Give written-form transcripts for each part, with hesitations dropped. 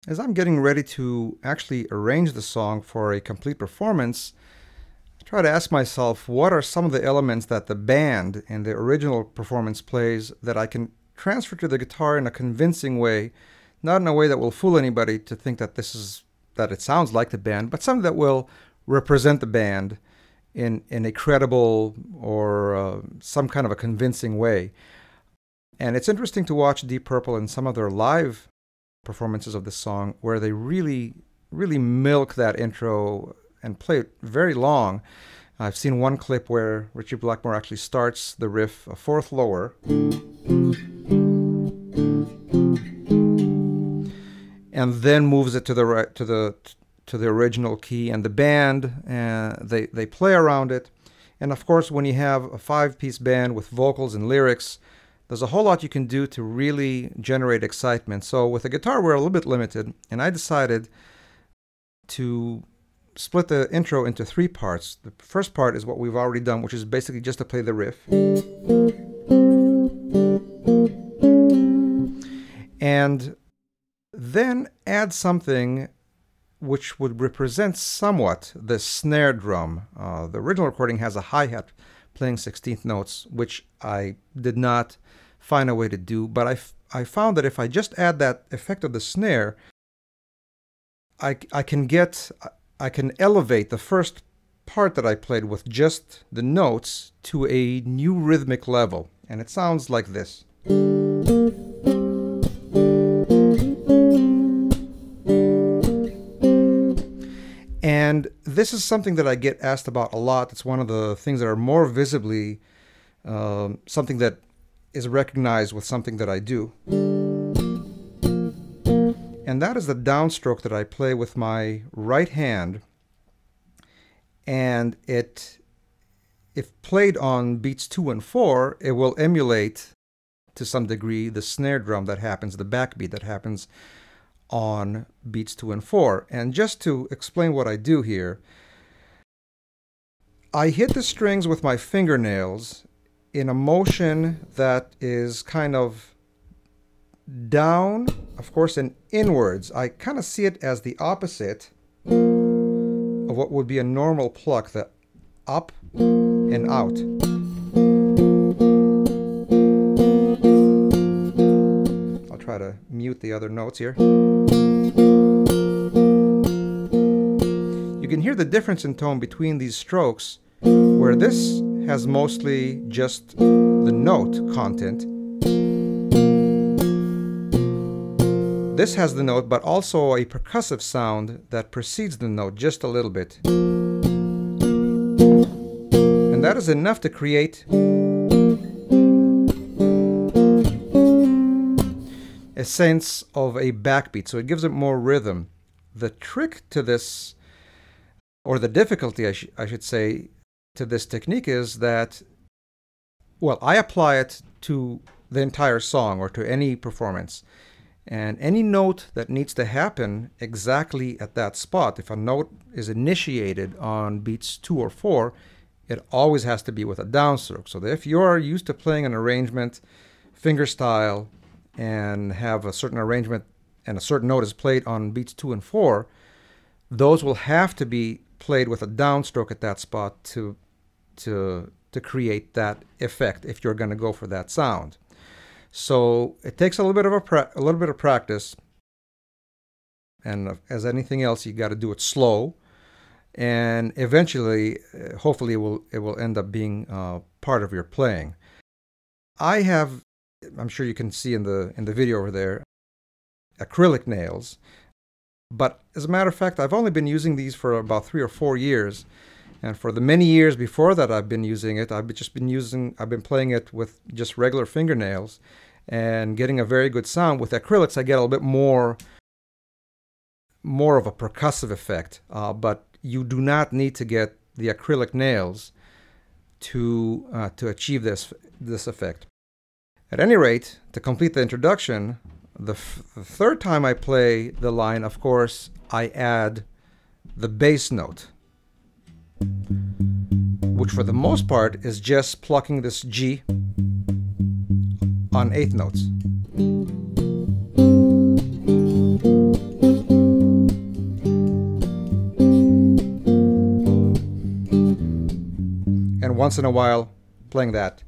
As I'm getting ready to actually arrange the song for a complete performance, I try to ask myself, what are some of the elements that the band in the original performance plays that I can transfer to the guitar in a convincing way, not in a way that will fool anybody to think that it sounds like the band, but something that will represent the band in a credible or some kind of a convincing way. And it's interesting to watch Deep Purple in some of their live performances of this song where they really milk that intro and play it very long. I've seen one clip where Ritchie Blackmore actually starts the riff a fourth lower and then moves it to the right, to the original key, and the band they play around it. And of course, when you have a 5-piece band with vocals and lyrics, there's a whole lot you can do to really generate excitement. So with the guitar, we're a little bit limited, and I decided to split the intro into 3 parts. The first part is what we've already done, which is basically just to play the riff. And then add something which would represent somewhat the snare drum. The original recording has a hi-hat playing 16th notes, which I did not find a way to do, but I found that if I just add that effect of the snare, I can elevate the first part that I played with just the notes to a new rhythmic level, and it sounds like this. And this is something that I get asked about a lot. It's one of the things that are more visibly something that is recognized with something that I do. And that is the downstroke that I play with my right hand. And if played on beats 2 and 4, it will emulate to some degree the snare drum that happens, the backbeat that happens on beats 2 and 4. And just to explain what I do here, I hit the strings with my fingernails in a motion that is kind of down, of course, and inwards. I kind of see it as the opposite of what would be a normal pluck, the up and out. I'll try to mute the other notes here. You can hear the difference in tone between these strokes, where this has mostly just the note content. This has the note, but also a percussive sound that precedes the note just a little bit. And that is enough to create a sense of a backbeat, so it gives it more rhythm. The trick to this, or the difficulty I should say, to this technique is that, well, I apply it to the entire song or to any performance. And any note that needs to happen exactly at that spot, if a note is initiated on beats 2 or 4, it always has to be with a downstroke. So that if you're used to playing an arrangement, fingerstyle, and have a certain arrangement and a certain note is played on beats 2 and 4, those will have to be played with a downstroke at that spot to create that effect if you're going to go for that sound. So it takes a little bit of practice, and as anything else, you got to do it slow, and eventually, hopefully, it will end up being part of your playing. I'm sure you can see in the video over there, acrylic nails. But as a matter of fact, I've only been using these for about 3 or 4 years. And for the many years before that I've been using it, I've been playing it with just regular fingernails and getting a very good sound. With acrylics, I get a little bit more of a percussive effect. But you do not need to get the acrylic nails to achieve this effect. At any rate, to complete the introduction, the third time I play the line, of course, I add the bass note, which for the most part is just plucking this G on 8th notes. and once in a while playing that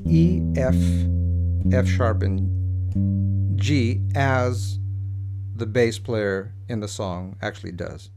E, F, F sharp, and G as the bass player in the song actually does.